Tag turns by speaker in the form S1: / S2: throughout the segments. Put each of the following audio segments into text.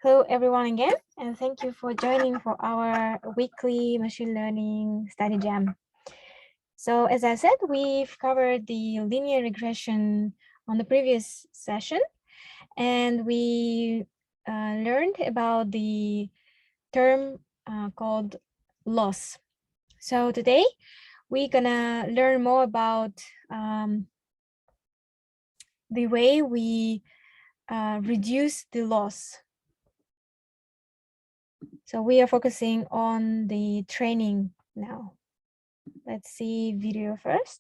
S1: Hello everyone again, and thank you for joining for our weekly machine learning study jam. So as I said, we've covered the linear regression on the previous session, and we learned about the term called loss. So today we're gonna learn more about the way we reduce the loss. So we are focusing on the training now. Let's see video first.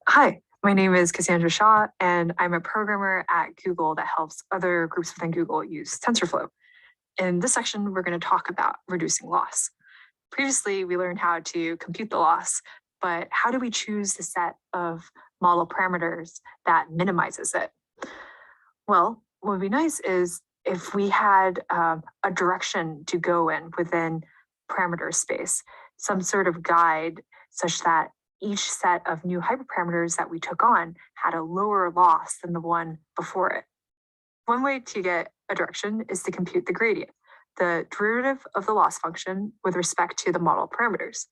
S2: Hi, my name is Cassandra Shaw, and I'm a programmer at Google that helps other groups within Google use TensorFlow. In this section, we're going to talk about reducing loss. Previously, we learned how to compute the loss, but how do we choose the set of model parameters that minimizes it? Well, what would be nice is if we had a direction to go in within parameter space, some sort of guide such that each set of new hyperparameters that we took on had a lower loss than the one before it. One way to get a direction is to compute the gradient, the derivative of the loss function with respect to the model parameters.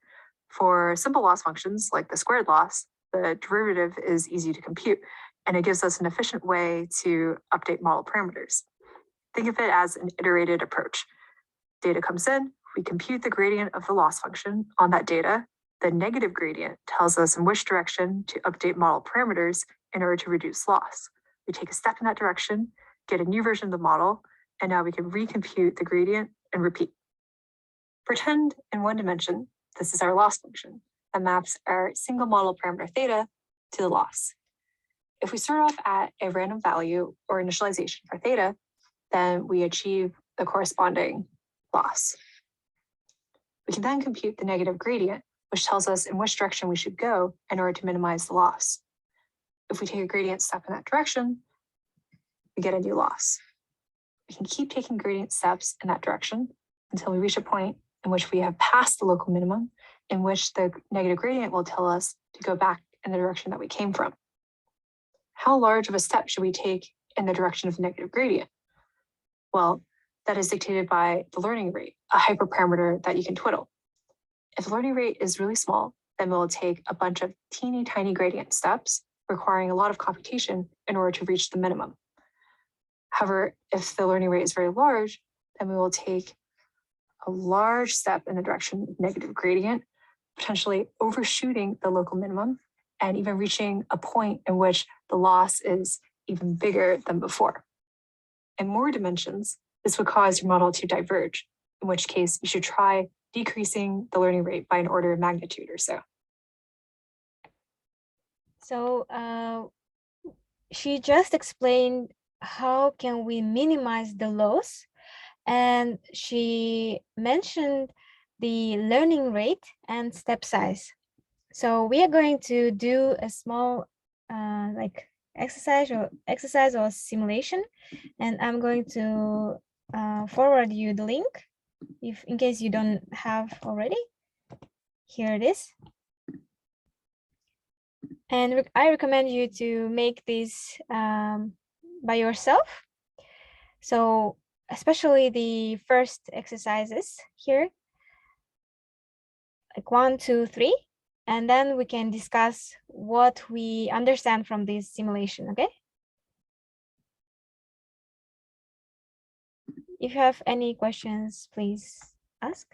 S2: For simple loss functions like the squared loss, the derivative is easy to compute, and it gives us an efficient way to update model parameters. Think of it as an iterated approach. Data comes in, we compute the gradient of the loss function on that data. The negative gradient tells us in which direction to update model parameters in order to reduce loss. We take a step in that direction, get a new version of the model, and now we can recompute the gradient and repeat. Pretend in one dimension, this is our loss function that maps our single model parameter theta to the loss. If we start off at a random value or initialization for theta, then we achieve the corresponding loss. We can then compute the negative gradient, which tells us in which direction we should go in order to minimize the loss. If we take a gradient step in that direction, we get a new loss. We can keep taking gradient steps in that direction until we reach a point in which we have passed the local minimum, in which the negative gradient will tell us to go back in the direction that we came from. How large of a step should we take in the direction of the negative gradient? Well, that is dictated by the learning rate, a hyperparameter that you can twiddle. If the learning rate is really small, then we'll take a bunch of teeny tiny gradient steps, requiring a lot of computation in order to reach the minimum. However, if the learning rate is very large, then we will take a large step in the direction of negative gradient, potentially overshooting the local minimum and even reaching a point in which the loss is even bigger than before. In more dimensions, this would cause your model to diverge, in which case you should try decreasing the learning rate by an order of magnitude or so.
S1: So she just explained how can we minimize the loss, and she mentioned the learning rate and step size. So we are going to do a small like exercise or simulation, and I'm going to forward you the link if in case you don't have already. Here it is. And I recommend you to make this by yourself. So especially the first exercises here, like 1, 2, 3, and then we can discuss what we understand from this simulation, okay? If you have any questions, please ask.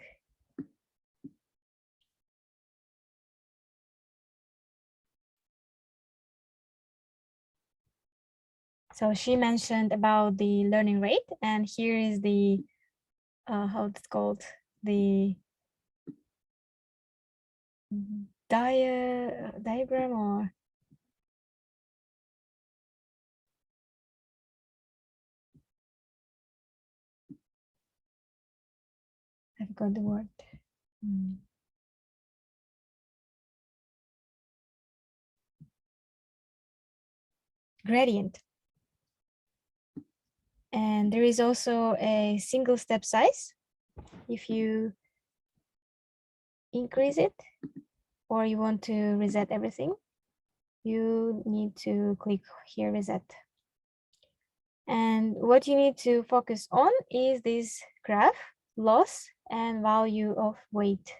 S1: So she mentioned about the learning rate, and here is the how it's called, the diagram, or I forgot the word. Gradient. And there is also a single step size if you increase it or you want to reset everything. you need to click here, reset. And what you need to focus on is this graph, loss and value of weight.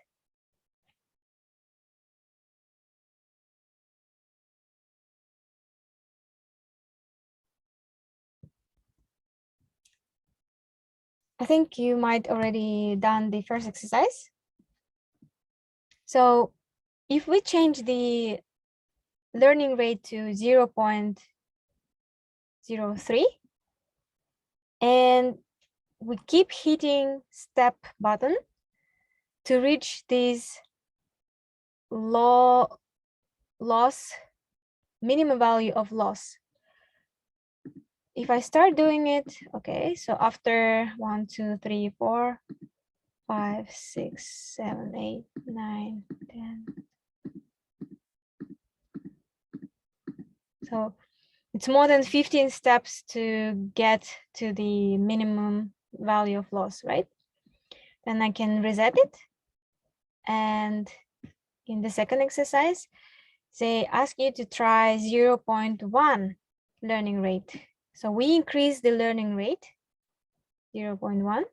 S1: I think you might already done the first exercise. So if we change the learning rate to 0.03 and we keep hitting step button to reach this loss minimum value of loss. If I start doing it, okay, so after 1, 2, 3, 4, 5, 6, 7, 8, 9, 10. So it's more than 15 steps to get to the minimum value of loss, right? Then I can reset it. And in the second exercise, they ask you to try 0.1 learning rate. So we increase the learning rate, 0.1.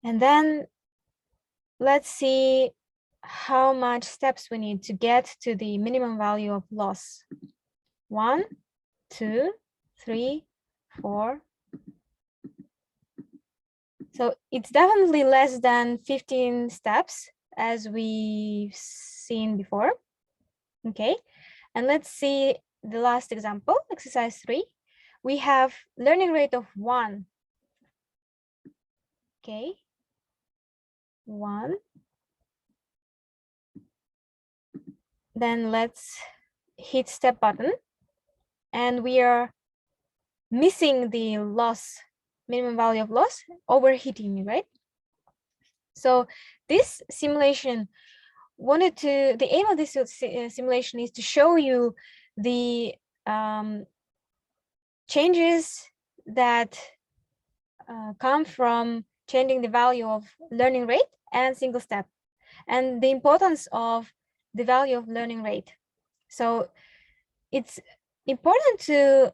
S1: And then let's see how much steps we need to get to the minimum value of loss. 1, 2, 3, 4. So it's definitely less than 15 steps as we've seen before. Okay, and let's see the last example, exercise 3. We have learning rate of 1. Okay, 1. Then let's hit step button, and we are missing the loss, minimum value of loss, overheating, right? So this simulation the aim of this simulation is to show you the changes that come from changing the value of learning rate and single step, and the importance of the value of learning rate. So it's important to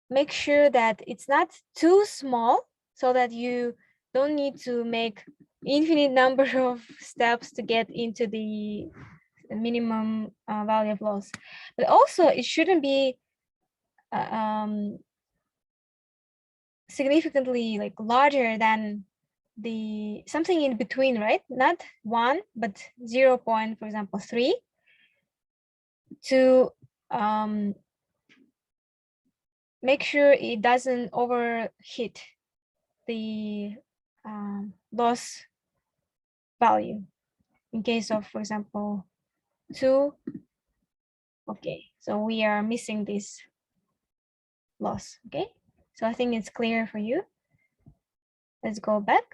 S1: make sure that it's not too small so that you don't need to make infinite number of steps to get into the minimum value of loss, but also it shouldn't be significantly like larger than the something in between, right? Not 1, but 0. For example, 3 to make sure it doesn't overheat the loss value. In case of, for example, 2, okay, so we are missing this loss. Okay, so I think it's clear for you. Let's go back.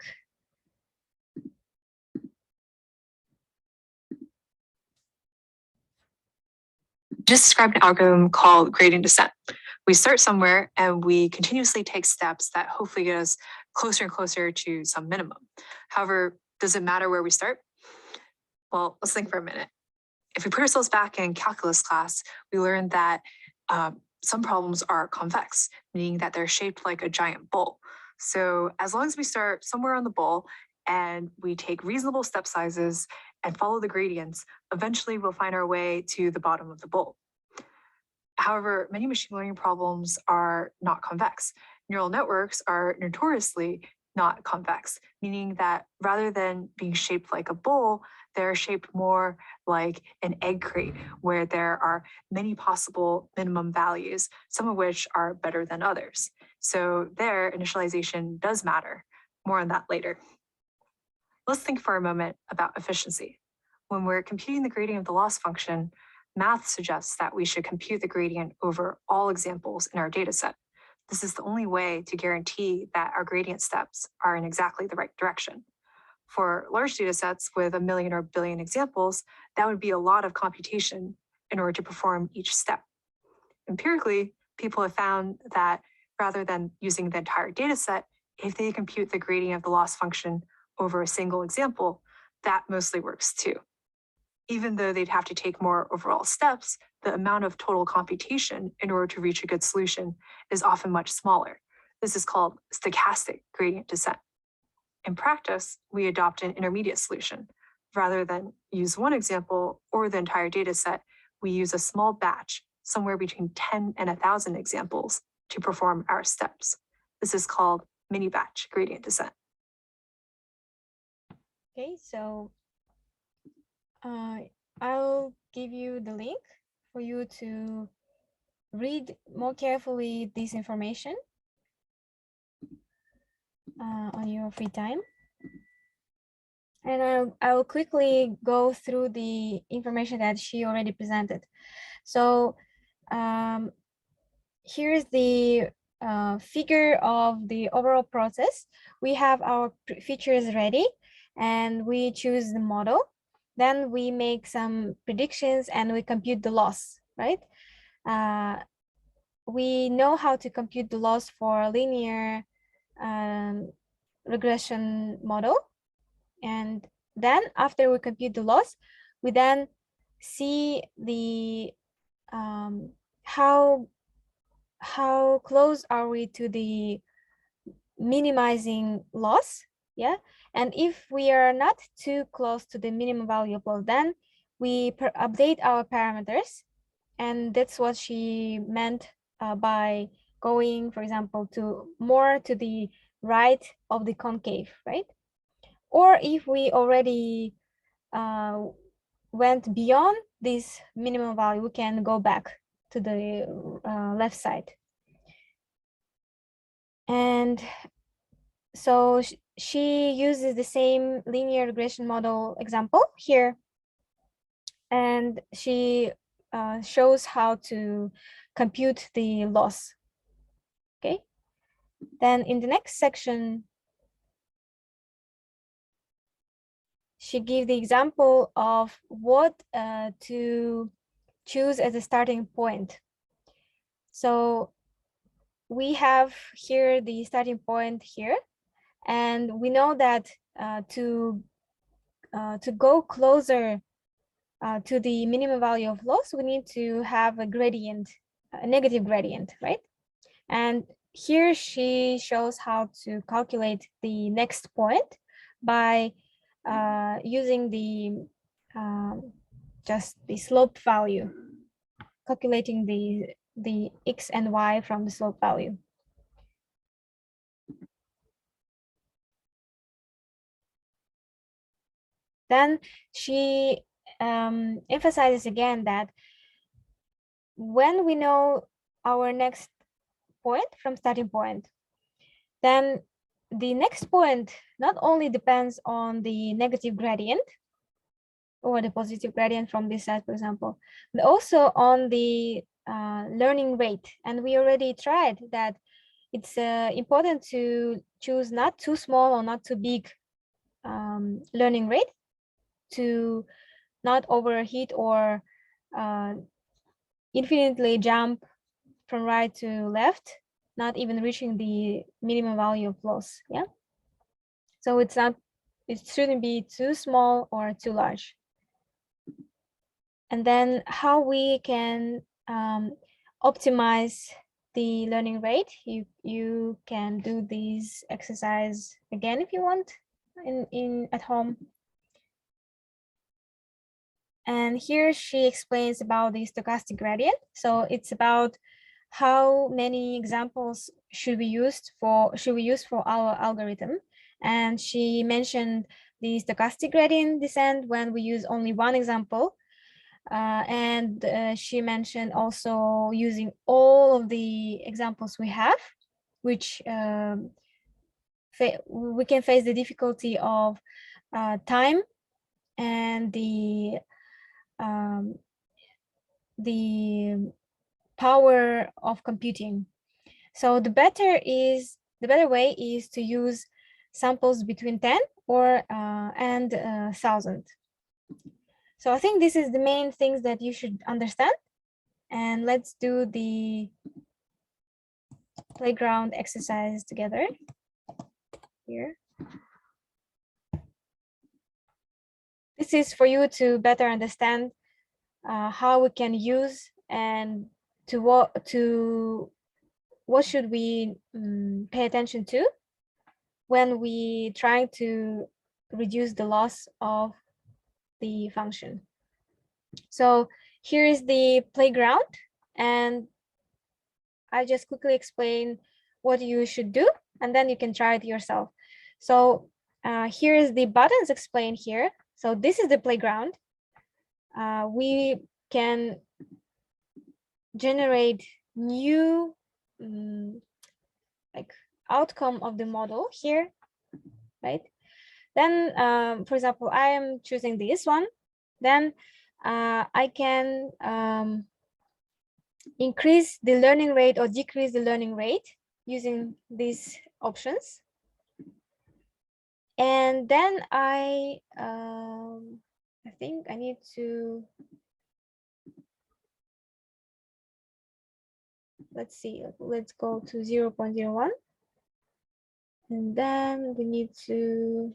S2: Just described an algorithm called gradient descent. We start somewhere and we continuously take steps that hopefully get us closer and closer to some minimum. However, does it matter where we start? Well, let's think for a minute. If we put ourselves back in calculus class, we learned that some problems are convex, meaning that they're shaped like a giant bowl. So as long as we start somewhere on the bowl and we take reasonable step sizes and follow the gradients, eventually we'll find our way to the bottom of the bowl. However, many machine learning problems are not convex. Neural networks are notoriously not convex, meaning that rather than being shaped like a bowl, they're shaped more like an egg crate where there are many possible minimum values, some of which are better than others. So their initialization does matter. More on that later. Let's think for a moment about efficiency. When we're computing the gradient of the loss function, math suggests that we should compute the gradient over all examples in our dataset. This is the only way to guarantee that our gradient steps are in exactly the right direction. For large datasets with 1 million or billion examples, that would be a lot of computation in order to perform each step. Empirically, people have found that rather than using the entire dataset, if they compute the gradient of the loss function over a single example, that mostly works too. Even though they'd have to take more overall steps, the amount of total computation in order to reach a good solution is often much smaller. This is called stochastic gradient descent. In practice, we adopt an intermediate solution. Rather than use one example or the entire data set, we use a small batch, somewhere between 10 and 1,000 examples, to perform our steps. This is called mini batch gradient descent.
S1: Okay, so I'll give you the link for you to read more carefully this information on your free time. And I'll quickly go through the information that she already presented. So here's the figure of the overall process. We have our features ready and we choose the model. Then we make some predictions and we compute the loss, right? We know how to compute the loss for linear regression model. And then after we compute the loss, we then see the how close are we to the minimizing loss, yeah? And if we are not too close to the minimum value of loss, then we update our parameters. And that's what she meant by going, for example, to more to the right of the concave, right? Or if we already went beyond this minimum value, we can go back to the left side. And so she uses the same linear regression model example here. And she shows how to compute the loss. Okay. Then in the next section, she gives the example of what to choose as a starting point. So we have here the starting point here, and we know that to go closer to the minimum value of loss, we need to have a gradient, a negative gradient, right? And here she shows how to calculate the next point by using the just the slope value, calculating the x and y from the slope value. Then she emphasizes again that when we know our next point from starting point, then the next point not only depends on the negative gradient or the positive gradient from this side, for example, but also on the learning rate. And we already tried that it's important to choose not too small or not too big learning rate to not overheat or infinitely jump from right to left, not even reaching the minimum value of loss. Yeah. So it shouldn't be too small or too large. And then how we can optimize the learning rate. You can do these exercise again if you want at home. And here she explains about the stochastic gradient. So it's about how many examples should we use for our algorithm. And she mentioned the stochastic gradient descent when we use only one example. And she mentioned also using all of the examples we have, which we can face the difficulty of time and the power of computing. So the better way is to use samples between 10 or and 1,000. So I think this is the main things that you should understand. And let's do the playground exercise together here. This is for you to better understand how we can use and to what should we pay attention to when we try to reduce the loss of the function. So here is the playground, and I just quickly explain what you should do, and then you can try it yourself. So here is the buttons explained here. So this is the playground. We can generate new like outcome of the model here, right? Then, for example, I am choosing this one. Then I can increase the learning rate or decrease the learning rate using these options. And then I think I need to, let's see, let's go to 0.01. And then we need to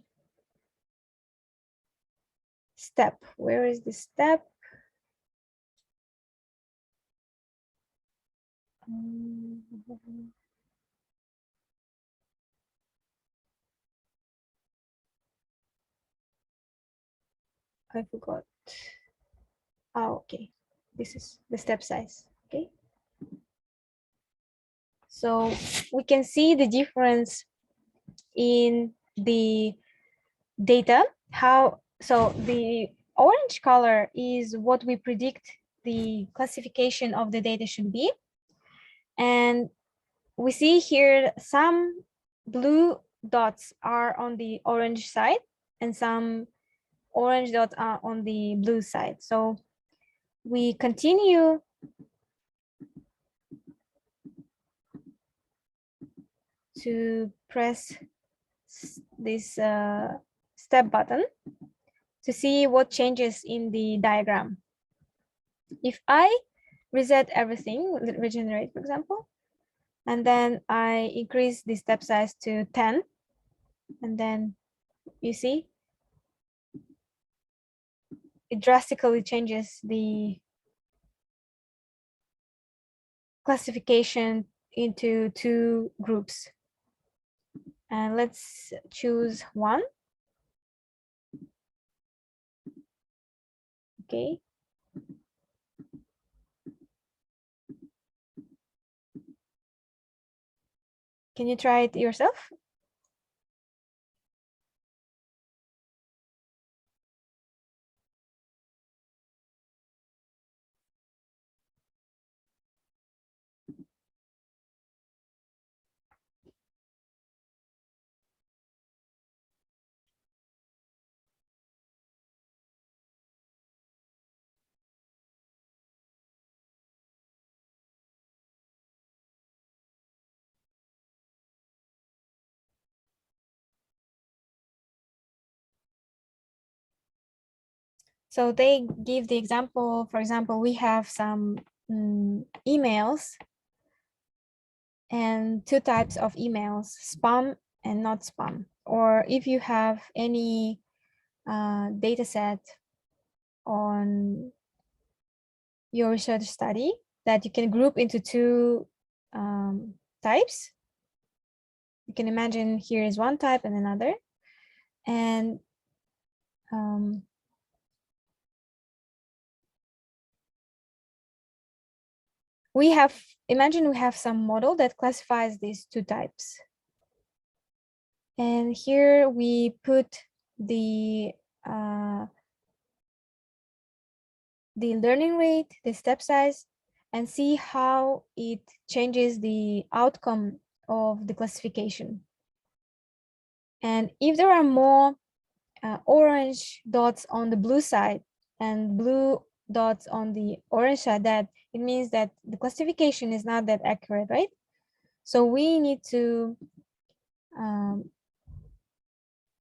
S1: step. Where is the step? I forgot. Oh, okay. This is the step size. Okay. So we can see the difference in the data. So the orange color is what we predict the classification of the data should be. And we see here some blue dots are on the orange side and some orange dots are on the blue side. So we continue to press this step button to see what changes in the diagram. If I reset everything, regenerate, for example, and then I increase the step size to 10, and then you see it drastically changes the classification into two groups. And let's choose one. Okay. Can you try it yourself? So they give the example, for example, we have some emails and two types of emails, spam and not spam. Or if you have any data set on your research study that you can group into two types. You can imagine here is one type and another. And imagine we have some model that classifies these two types. And here we put the learning rate, the step size, and see how it changes the outcome of the classification. And if there are more orange dots on the blue side and blue dots on the orange side, that it means that the classification is not that accurate, right? So we need to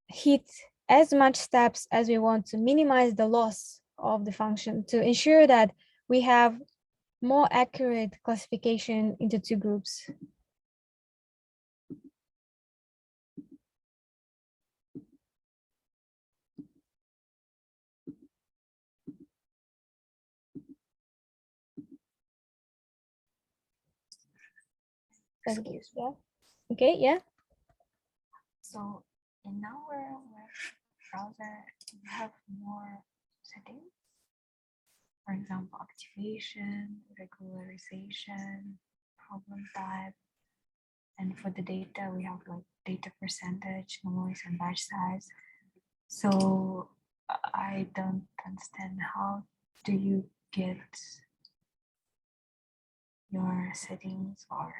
S1: hit as much steps as we want to minimize the loss of the function to ensure that we have more accurate classification into two groups. Like this, yeah. Okay, yeah.
S2: So in our web browser, we have more settings. For example, activation, regularization, problem type, and for the data, we have like data percentage, noise, and batch size. So I don't understand, how do you get your settings? Or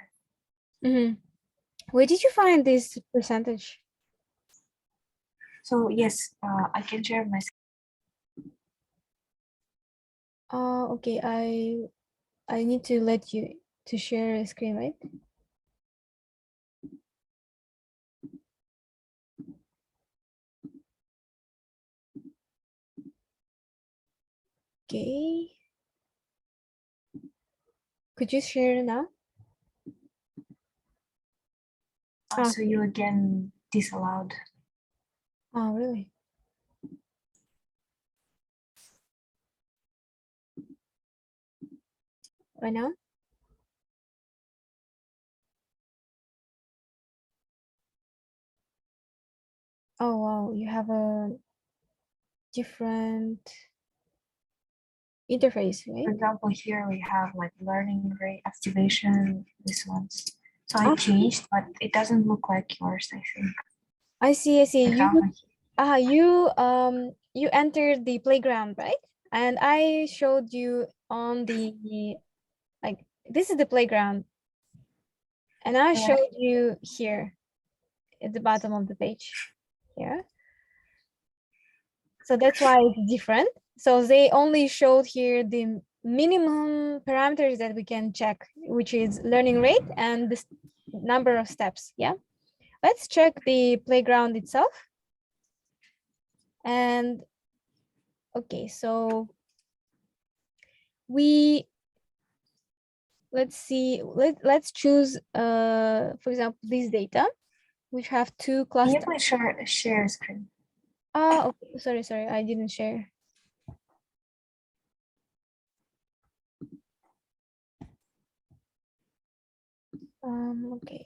S1: Where did you find this percentage?
S2: so yes, I can share my.
S1: Okay, I need to let you to share a screen, right? Okay. Could you share now?
S2: So you again disallowed.
S1: Oh, really? Right now? Oh, wow. You have a different interface, right?
S2: For example, here we have like learning rate activation, this one's. So I changed, but it doesn't look like yours, I think.
S1: I see, I see.
S2: For example,
S1: You entered the playground, right? And I showed you on the, like, this is the playground. And I showed you here at the bottom of the page here. So that's why it's different. So they only showed here the minimum parameters that we can check, which is learning rate and the number of steps. Yeah. Let's check the playground itself. And okay, so let's see, let's choose, for example, this data, which have two clusters.
S2: can you please share screen?
S1: Oh, okay. Sorry, I didn't share. Okay.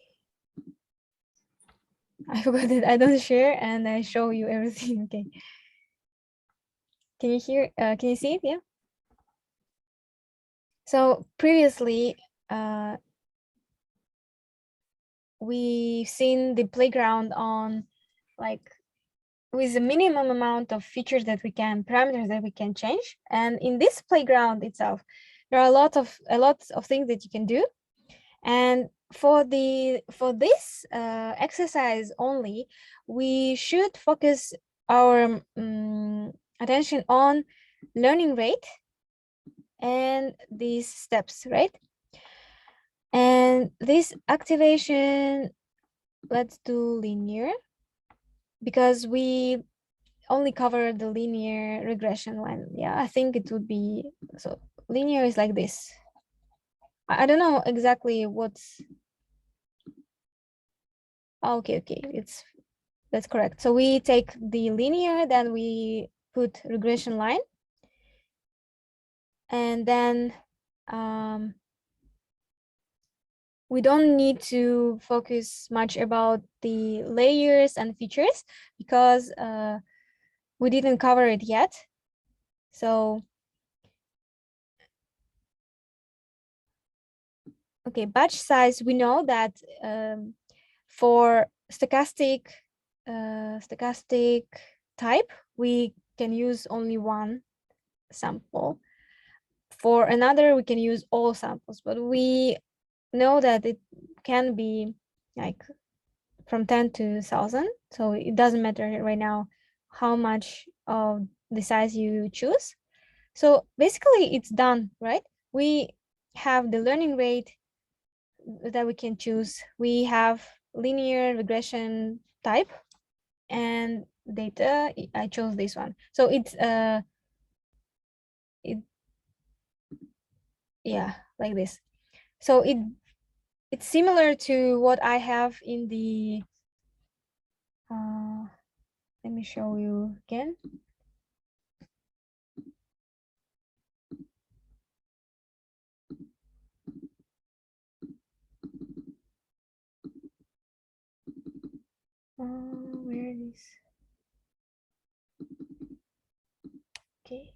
S1: I forgot that I don't share and I show you everything. Okay. Can you hear? Can you see it? Yeah. So previously, we've seen the playground on like with a minimum amount of features that we can, parameters that we can change. And in this playground itself, there are a lot of things that you can do. And for this exercise only, we should focus our attention on learning rate and these steps, right? And this activation, let's do linear, because we only cover the linear regression one. Yeah, I think it would be, so linear is like this. I don't know exactly what's, okay, that's correct. So we take the linear, then we put regression line, and then we don't need to focus much about the layers and features because we didn't cover it yet. So, okay, batch size, we know that for stochastic type, we can use only one sample. For another, we can use all samples, but we know that it can be like from 10 to 1,000. So it doesn't matter right now how much of the size you choose. So basically it's done, right? We have the learning rate that we can choose. We have linear regression type and data. I chose this one. So it's yeah, like this. So it's similar to what I have in the let me show you again. Where is? Okay.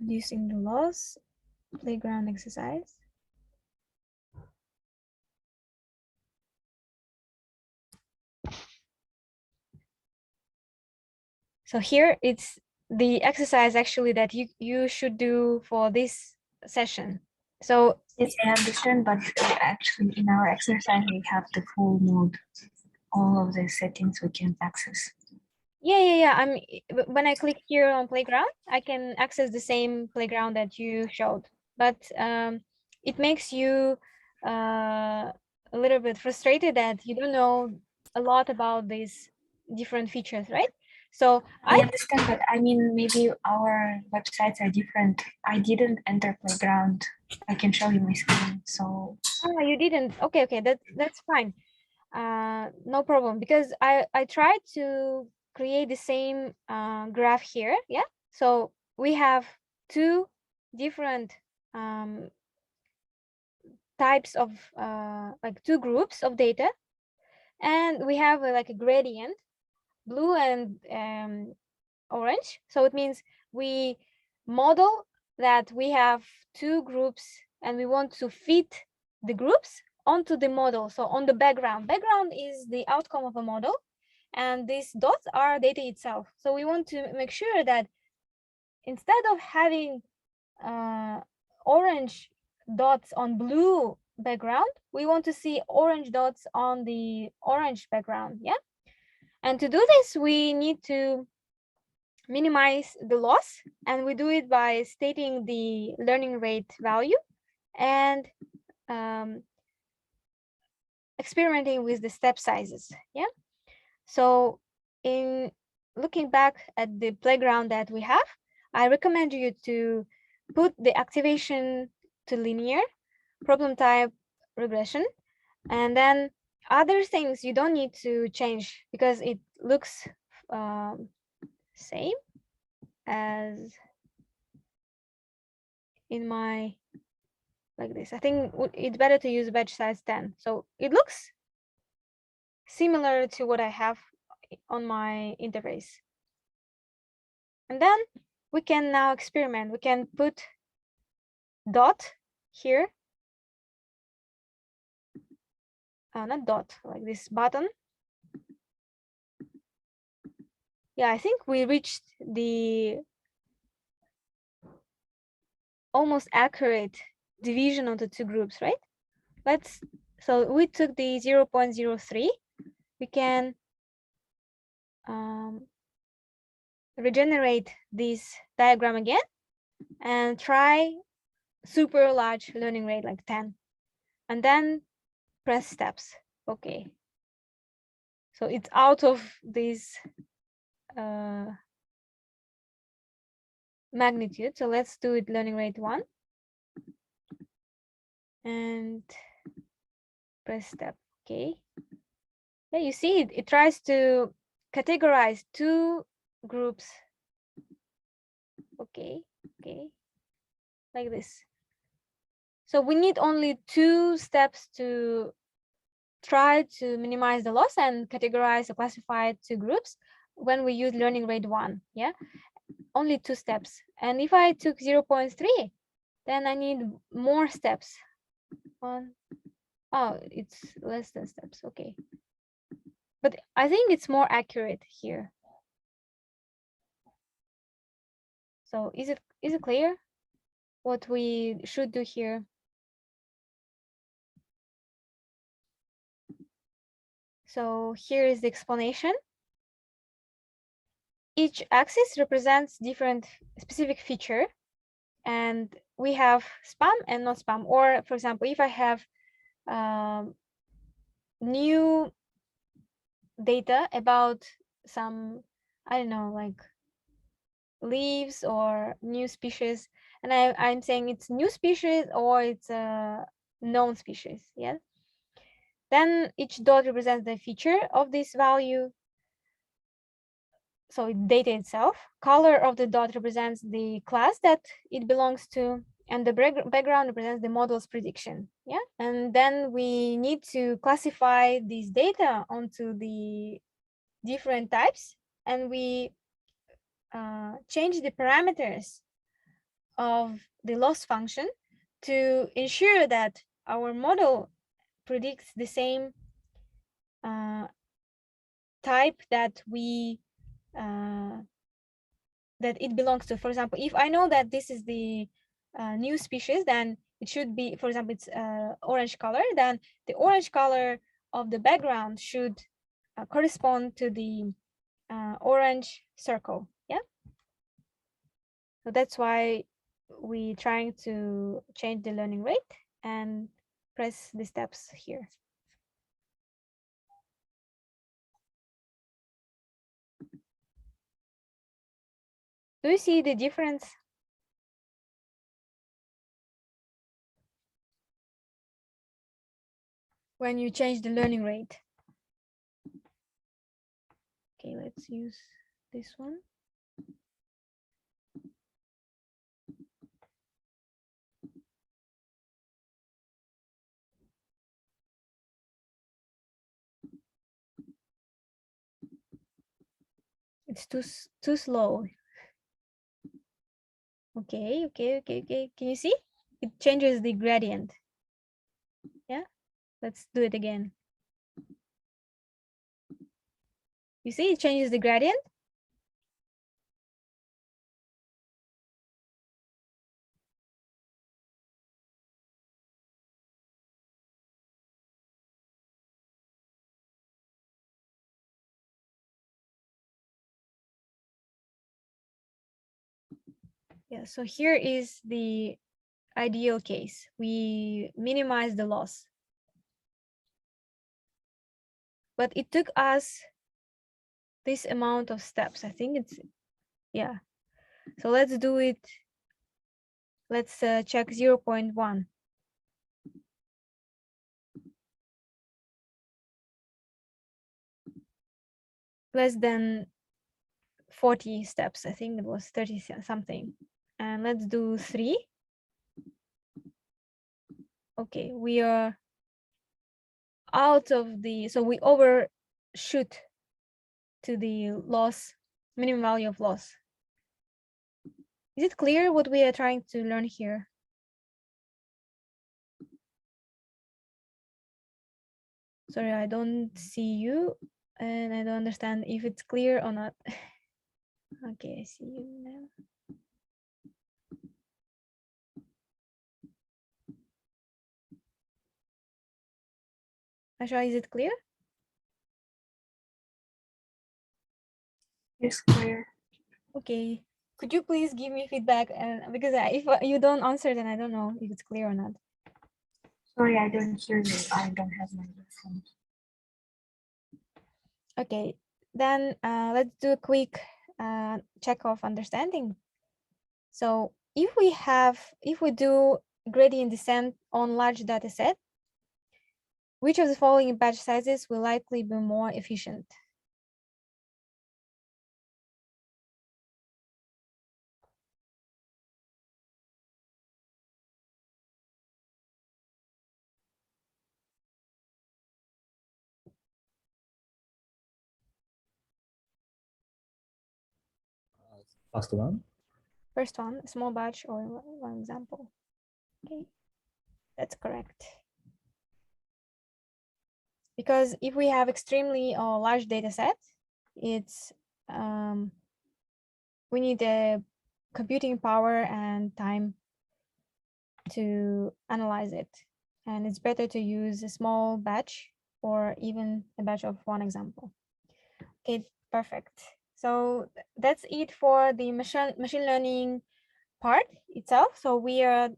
S1: Reducing the loss, playground exercise. So here it's the exercise actually that you should do for this session. So
S3: Yes, I understand, but actually in our exercise, we have the full mode. All of the settings we can access.
S1: yeah. When I click here on playground, I can access the same playground that you showed, but it makes you a little bit frustrated that you don't know a lot about these different features, right? So
S3: I understand, but I mean, maybe our websites are different. I didn't enter playground. I can show you my screen. So
S1: you didn't. Okay, that's fine. No problem, because I tried to create the same graph here. Yeah, so we have two different types of like two groups of data, and we have like a gradient, blue and orange. So it means we model that we have two groups and we want to fit the groups onto the model. So on the background is the outcome of a model, and these dots are data itself. So we want to make sure that instead of having orange dots on blue background, we want to see orange dots on the orange background. Yeah, and to do this we need to minimize the loss, and we do it by stating the learning rate value and experimenting with the step sizes. Yeah, so in looking back at the playground that we have, I recommend you to put the activation to linear, problem type regression, and then other things you don't need to change because it looks same as in my like this. I think it's better to use batch size 10. So it looks similar to what I have on my interface. And then we can now experiment. We can put dot here. Not dot, like this button. Yeah, I think we reached the almost accurate division of the two groups, right? So we took the 0.03. We can regenerate this diagram again and try super large learning rate like 10, and then press steps. Okay, so it's out of this magnitude. So let's do it learning rate 1 and press step. Okay, yeah, you see it tries to categorize two groups. Okay, like this. So we need only 2 steps to try to minimize the loss and categorize or classify 2 groups when we use learning rate 1. Yeah, only 2 steps. And if I took 0.3, then I need more steps. Oh, it's less than steps. Okay, but I think it's more accurate here. So is it clear what we should do here? So here is the explanation. Each axis represents different specific feature, and we have spam and not spam. Or for example, if I have new data about some, I don't know, like leaves or new species, and I'm saying it's new species or it's a known species, yeah, Then each dot represents the feature of this value. So data itself. Color of the dot represents the class that it belongs to, and the background represents the model's prediction. Yeah, and then we need to classify these data onto the different types, and we change the parameters of the loss function to ensure that our model predicts the same type that we that it belongs to. For example, if I know that this is the new species, then it should be, for example, it's orange color, then the orange color of the background should correspond to the orange circle. Yeah, so that's why we trying to change the learning rate and press the steps here. Do you see the difference? When you change the learning rate. Okay, let's use this one. It's too slow. Okay. Can you see? It changes the gradient. Yeah, let's do it again. You see, it changes the gradient. Yeah, so here is the ideal case. We minimize the loss. But it took us this amount of steps. I think it's, yeah. So let's do it. Let's check 0.1. Less than 40 steps. I think it was 30 something. And let's do 3. Okay, we are out of the, so we overshoot to the loss, minimum value of loss. Is it clear what we are trying to learn here? Sorry, I don't see you and I don't understand if it's clear or not. Okay, I see you now. Asha, is it clear?
S3: It's clear.
S1: Okay. Could you please give me feedback? And because if you don't answer, then I don't know if it's clear or not.
S3: Sorry, I don't hear you. I don't have my earphone.
S1: Okay, then let's do a quick check of understanding. So if we do gradient descent on large data set, which of the following batch sizes will likely be more efficient?
S4: First one.
S1: First one, a small batch or one example. Okay, that's correct. Because if we have extremely large data set, it's we need a computing power and time to analyze it. And it's better to use a small batch or even a batch of one example. Okay, perfect. So that's it for the machine learning part itself. So we are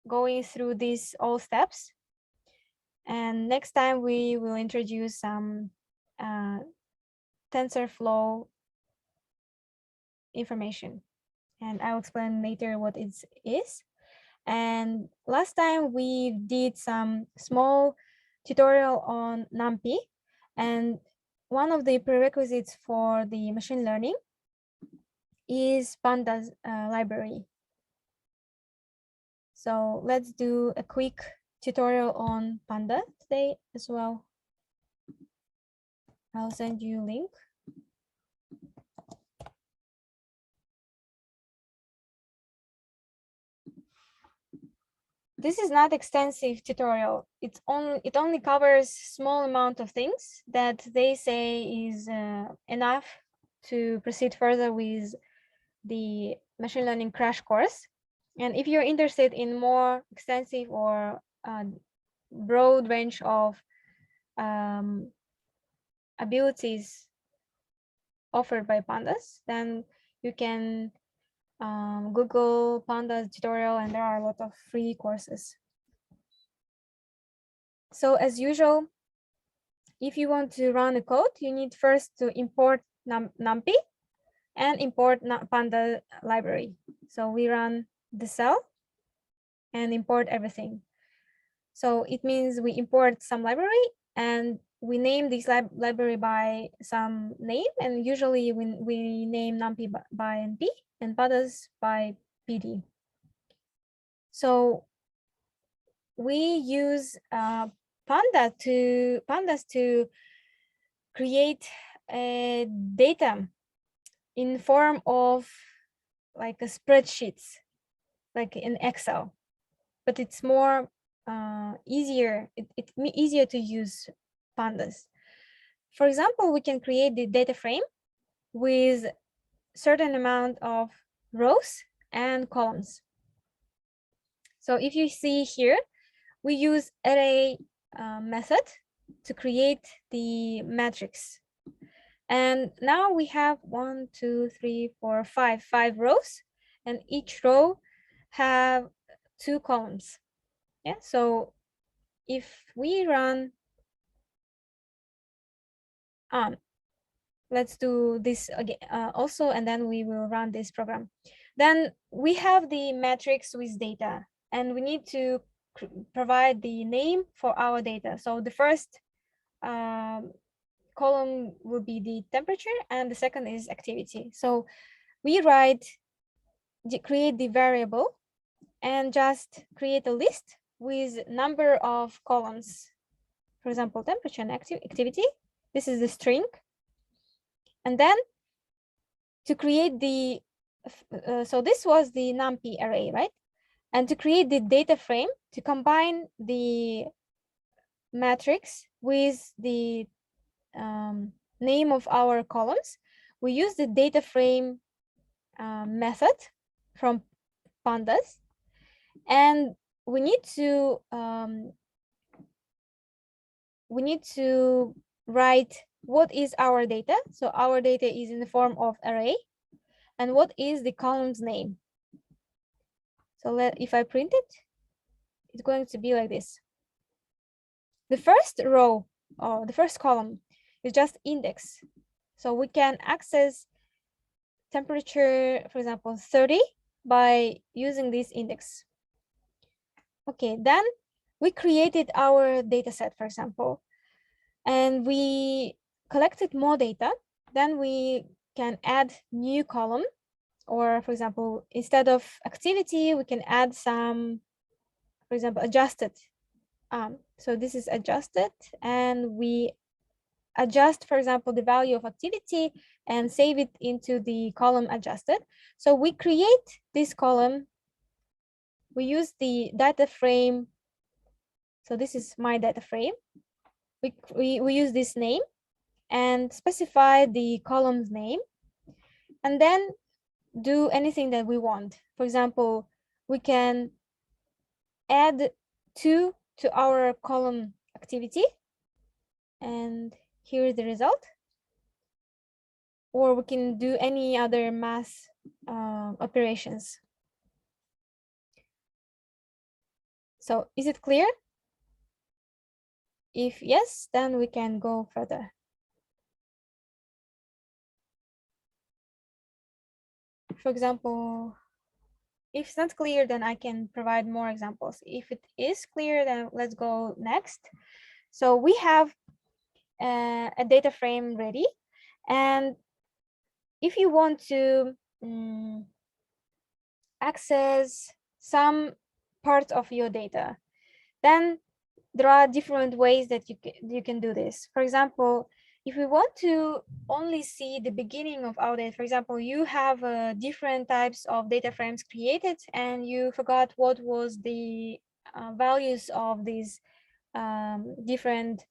S1: going through these all steps. And next time we will introduce some TensorFlow information. And I'll explain later what it is. And last time we did some small tutorial on NumPy, and one of the prerequisites for the machine learning is Pandas library. So let's do a quick tutorial on Panda today as well. I'll send you a link. This is not extensive tutorial. It only covers small amount of things that they say is enough to proceed further with the machine learning crash course. And if you're interested in more extensive or broad range of abilities offered by Pandas, then you can Google Pandas tutorial, and there are a lot of free courses. So as usual, if you want to run a code, you need first to import NumPy and import Pandas library. So we run the cell and import everything. So it means we import some library and we name this library by some name, and usually we name NumPy by NP and Pandas by PD. So we use Pandas to create a data in form of like a spreadsheets, like in Excel, but it's more easier. It's easier to use Pandas. For example, we can create the data frame with certain amount of rows and columns. So if you see here, we use array method to create the matrix. And now we have 1, 2, 3, 4, 5 rows, and each row have 2 columns. Yeah, so if we run let's do this again also, and then we will run this program. Then we have the matrix with data, and we need to provide the name for our data. So the first column will be the temperature, and the second is activity. So we create the variable and just create a list with number of columns. For example, temperature and activity. This is the string. And then to create the, so this was the NumPy array, right? And to create the data frame, to combine the matrix with the name of our columns, we use the data frame method from Pandas, and we need to write what is our data. So our data is in the form of array, and what is the column's name. So if I print it, it's going to be like this. The first row or the first column is just index. So we can access temperature, for example, 30 by using this index. Okay, then we created our data set, for example, and we collected more data. Then we can add new column, or for example, instead of activity, we can add some, for example, adjusted. So this is adjusted, and we adjust, for example, the value of activity and save it into the column adjusted. So we create this column. We use the data frame. So this is my data frame. We use this name and specify the column's name, and then do anything that we want. For example, we can add 2 to our column activity, and here is the result. Or we can do any other math operations. So is it clear? If yes, then we can go further. For example, if it's not clear, then I can provide more examples. If it is clear, then let's go next So we have a data frame ready, and if you want to access some part of your data, then there are different ways that you can do this. For example, if we want to only see the beginning of our data, for example, you have different types of data frames created and you forgot what was the values of these different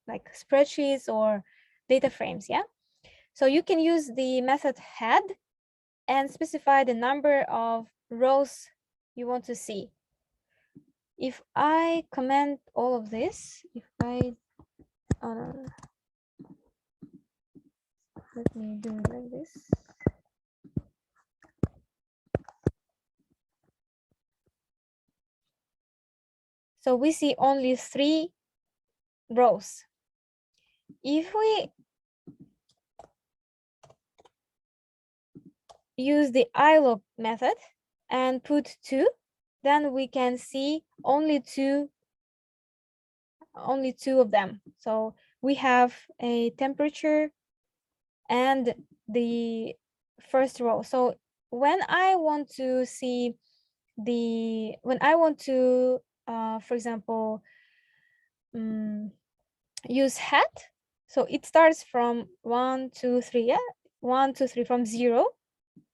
S1: like spreadsheets or data frames, yeah? So you can use the method head and specify the number of rows you want to see. If I comment all of this, if I let me do it like this. So we see only 3 rows. If we use the ilog method and put 2, then we can see only two of them. So we have a temperature and the first row. So when I want to see for example, use hat, so it starts from 1, 2, 3, yeah, 1, 2, 3 from 0,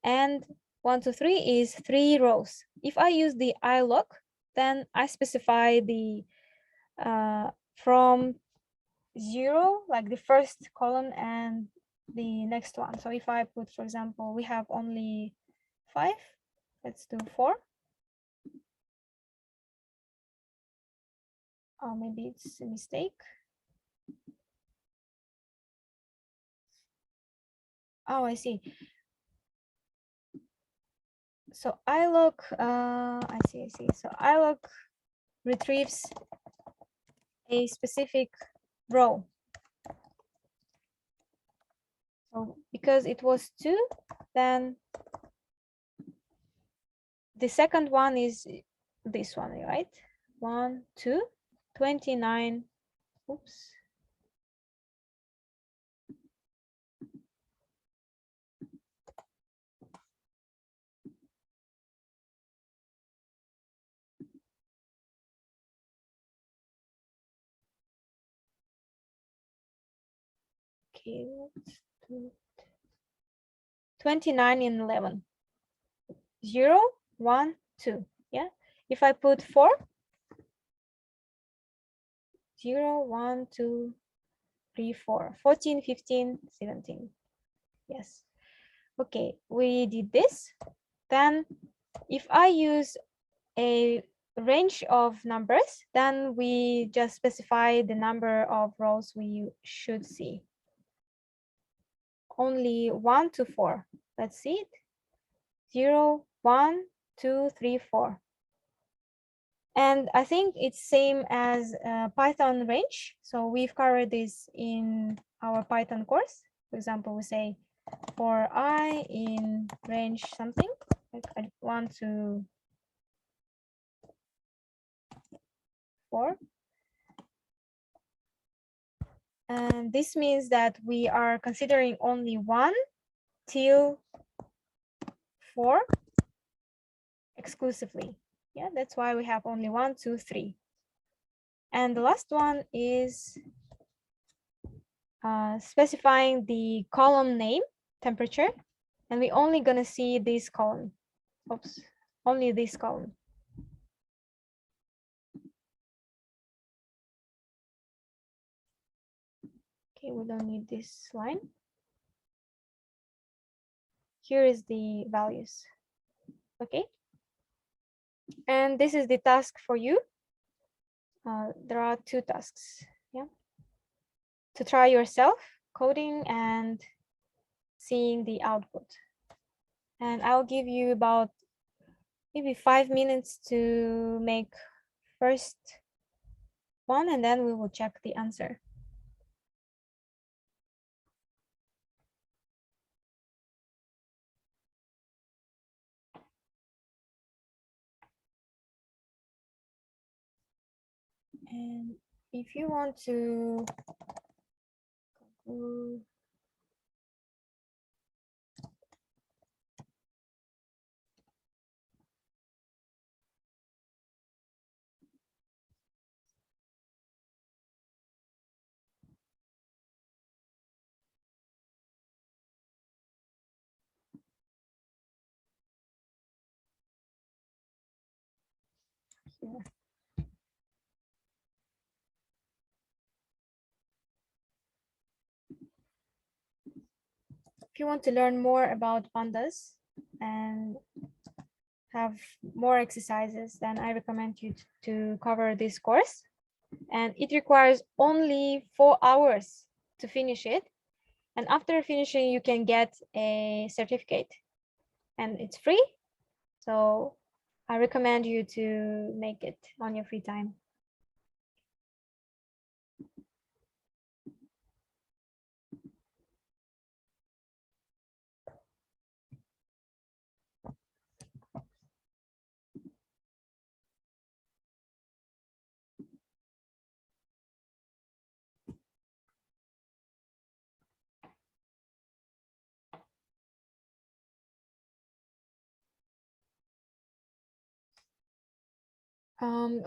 S1: and 1, 2, 3 is 3 rows. If I use the ilog, then I specify the from 0, like the first column and the next one. So if I put, for example, we have only 5, let's do 4. Oh, maybe it's a mistake. Oh, I see. So ilog, I see. So ilog retrieves a specific row. So because it was 2, then the second one is this one, right? 1, 2, 29. Oops. Okay, let's do 29 and 11. 0, 1, 2. Yeah. If I put 4, 0, 1, 2, 3, 4, 14, 15, 17. Yes. Okay, we did this. Then if I use a range of numbers, then we just specify the number of rows we should see. Only 1 to 4. Let's see it. 0, 1, 2, 3, 4. And I think it's same as Python range. So we've covered this in our Python course. For example, we say for I in range something, like I want to 4. And this means that we are considering only 1 till 4 exclusively. Yeah, that's why we have only 1, 2, 3. And the last one is specifying the column name, temperature, and we're only gonna see this column. Oops, only this column. Okay, we don't need this line. Here is the values. Okay, and this is the task for you. There are 2 tasks, yeah, to try yourself coding and seeing the output. And I'll give you about maybe 5 minutes to make first one, and then we will check the answer. And if you want to here. If you want to learn more about pandas and have more exercises, then I recommend you to cover this course. And it requires only 4 hours to finish it. And after finishing, you can get a certificate and it's free. So I recommend you to make it on your free time.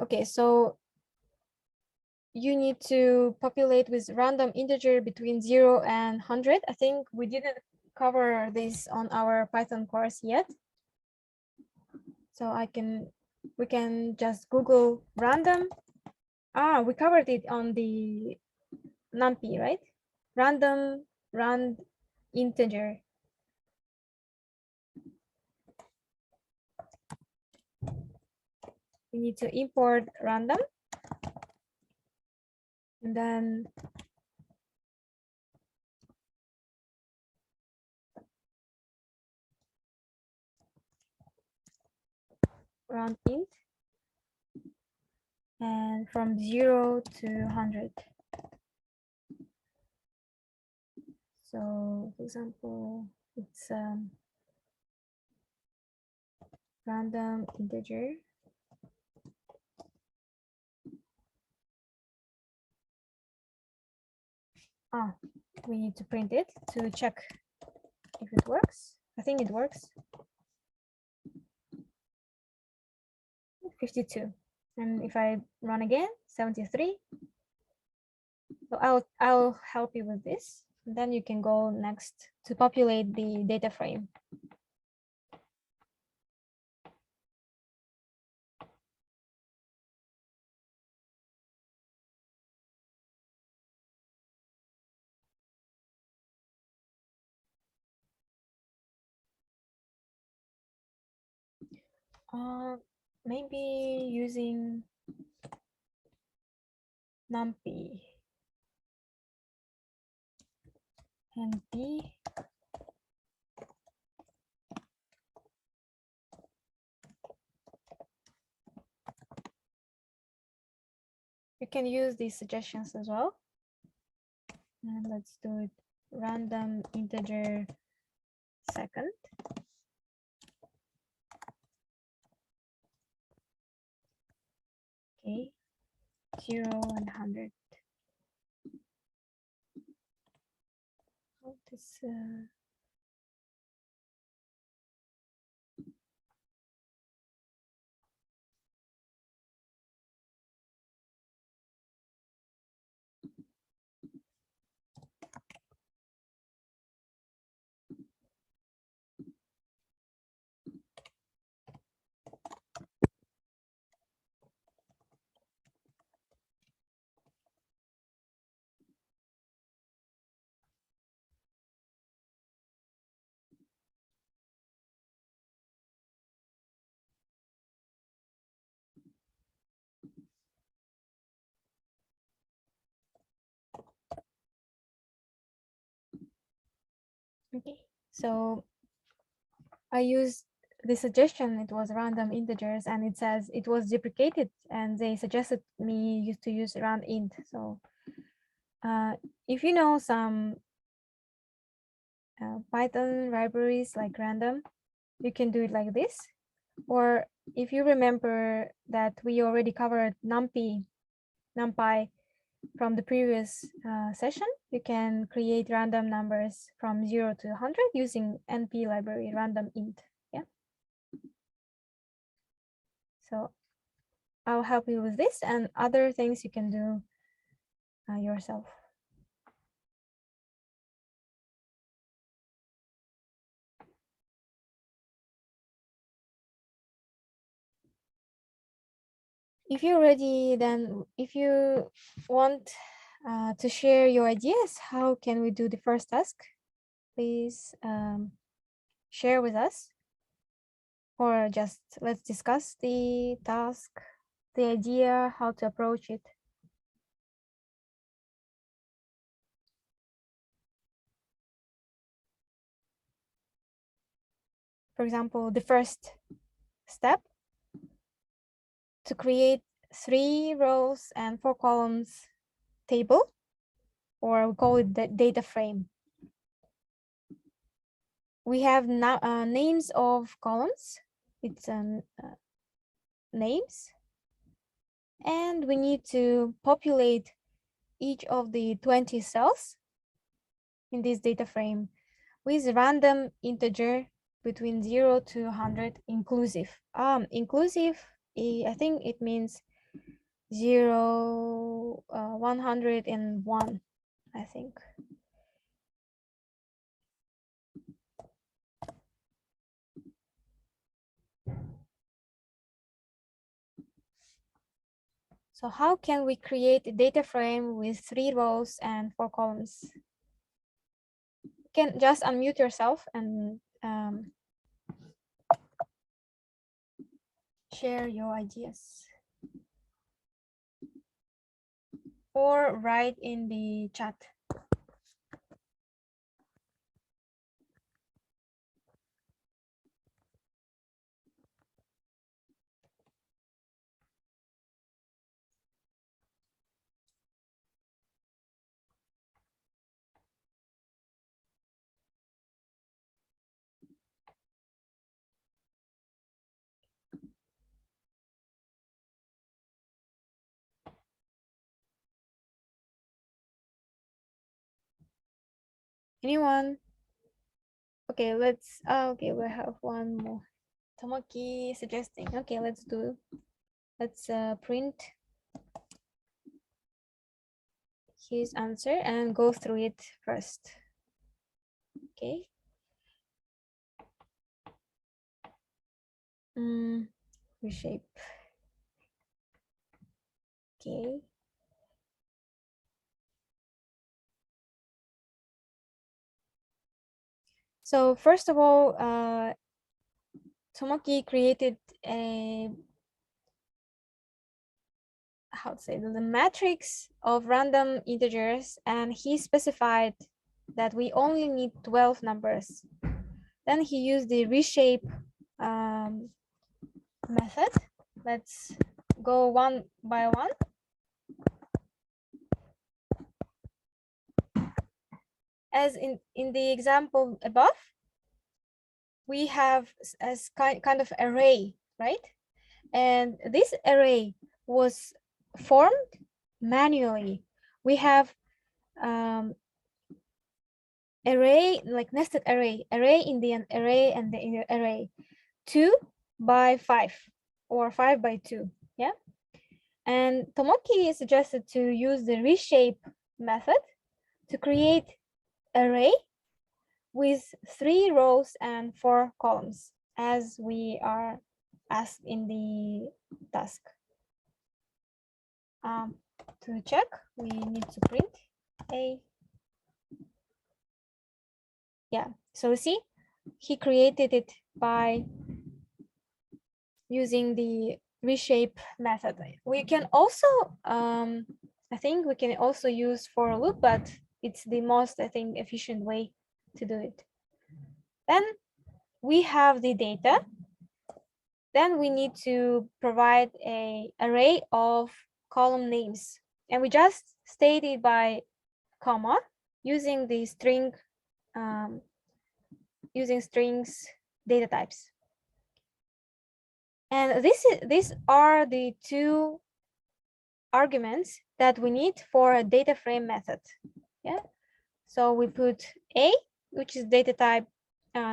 S1: Okay, so you need to populate with random integer between 0 and 100. I think we didn't cover this on our Python course yet. So we can just Google random. We covered it on the NumPy, right? Random rand integer. We need to import random. And then round int. And from 0 to 100. So for example, it's random integer. We need to print it to check if it works. I think it works. 52. And if I run again, 73. So I'll help you with this. And then you can go next to populate the data frame. Maybe using NumPy and B. You can use these suggestions as well. And let's do it random integer second. Okay, 0 and 100. Oh, this, okay, so I used the suggestion, it was random integers, and it says it was deprecated, and they suggested me to use round int. So if you know some Python libraries like random, you can do it like this. Or if you remember that we already covered NumPy, from the previous session, you can create random numbers from 0 to 100 using NP library random int. Yeah. So I'll help you with this and other things you can do yourself. If you're ready, then if you want to share your ideas, how can we do the first task? Please share with us, or just let's discuss the task, the idea, how to approach it. For example, the first step, to create 3 rows and 4 columns table, or we call it the data frame. We have now names of columns. It's names, and we need to populate each of the 20 cells in this data frame with random integer between 0 to 100 inclusive. Inclusive, I think it means 0, 101, I think. So how can we create a data frame with 3 rows and 4 columns? You can just unmute yourself and share your ideas, or write in the chat. Anyone? Okay, let's, okay, we have one more. Tomoki suggesting, okay, let's print his answer and go through it first. Okay. Reshape. Okay. So first of all, Tomoki created a, how to say, the matrix of random integers, and he specified that we only need 12 numbers. Then he used the reshape method. Let's go one by one. As in the example above, we have as kind of array, right? And this array was formed manually. We have array, like nested array in the array and the array, 2 by 5 or 5 by 2. Yeah. And Tomoki suggested to use the reshape method to create array with 3 rows and 4 columns, as we are asked in the task. To check, we need to print a. Yeah, so see, he created it by using the reshape method. We can also, I think we can also use for a loop, but it's the most, I think, efficient way to do it. Then we have the data. Then we need to provide an array of column names, and we just state it by comma using the string, using strings data types. And these are the 2 arguments that we need for a data frame method. Yeah. So we put A, which is data type,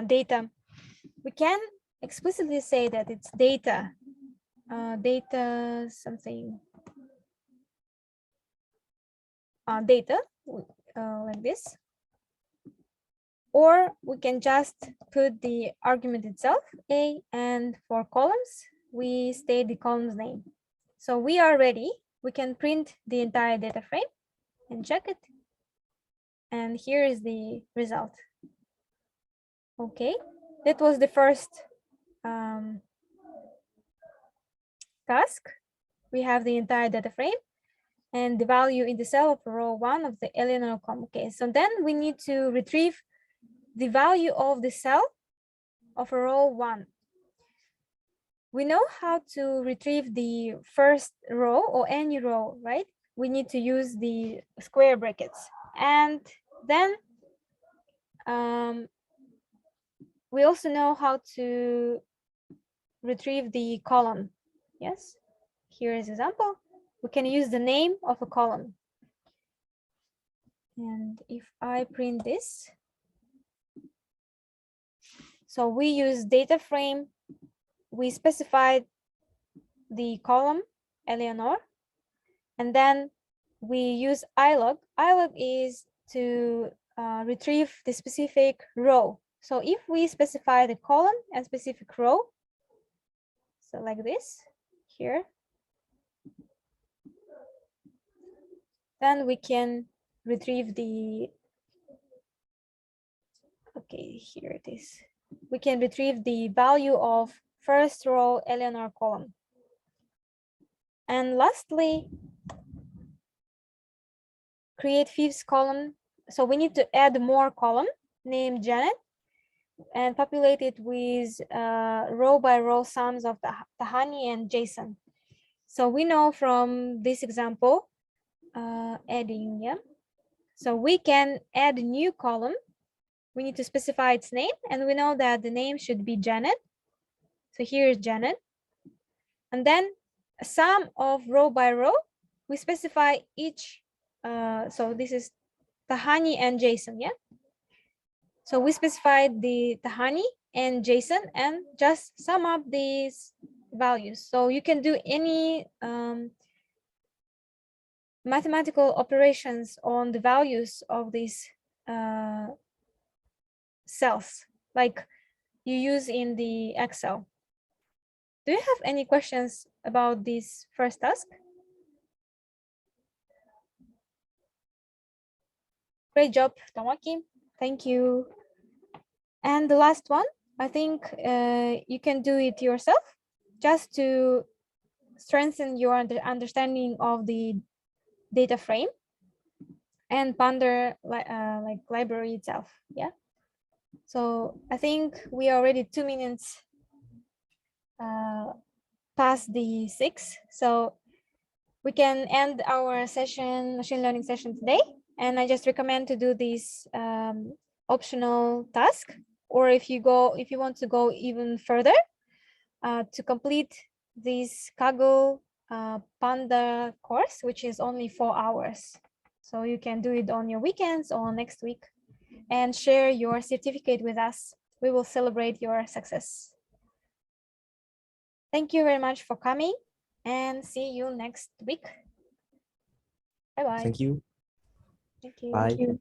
S1: data. We can explicitly say that it's data, data something, data, like this. Or we can just put the argument itself, A, and for columns, we state the column's name. So we are ready. We can print the entire data frame and check it. And here is the result. Okay, that was the first task. We have the entire data frame and the value in the cell of row 1 of the Eleanor column. Okay, so then we need to retrieve the value of the cell of row 1. We know how to retrieve the first row or any row, right? We need to use the square brackets. And then we also know how to retrieve the column. Yes, here is an example. We can use the name of a column. And if I print this, so we use data frame, we specified the column Eleanor, and then we use ilog. Ilog is to retrieve the specific row. So if we specify the column and specific row, so like this here, then we can retrieve the, okay, here it is. We can retrieve the value of first row Eleanor column. And lastly, create fifth column. So we need to add more column named Janet and populate it with row by row sums of Tahani and Jason. So we know from this example, adding, yeah. So we can add a new column. We need to specify its name, and we know that the name should be Janet. So here is Janet. And then a sum of row by row, we specify each, so this is Tahani and Jason, yeah? So we specified the Tahani and Jason and just sum up these values. So you can do any mathematical operations on the values of these cells, like you use in the Excel. Do you have any questions about this first task? Great job, Tamaki. Thank you. And the last one, I think you can do it yourself just to strengthen your understanding of the data frame and Pandas like library itself. Yeah. So I think we are already 2 minutes past the 6, so we can end our session, machine learning session today. And I just recommend to do this optional task, or if you want to go even further, to complete this Kaggle Panda course, which is only 4 hours. So you can do it on your weekends or next week and share your certificate with us. We will celebrate your success. Thank you very much for coming, and see you next week. Bye-bye.
S4: Thank you.
S1: Thank you.
S4: Bye.
S3: Thank you.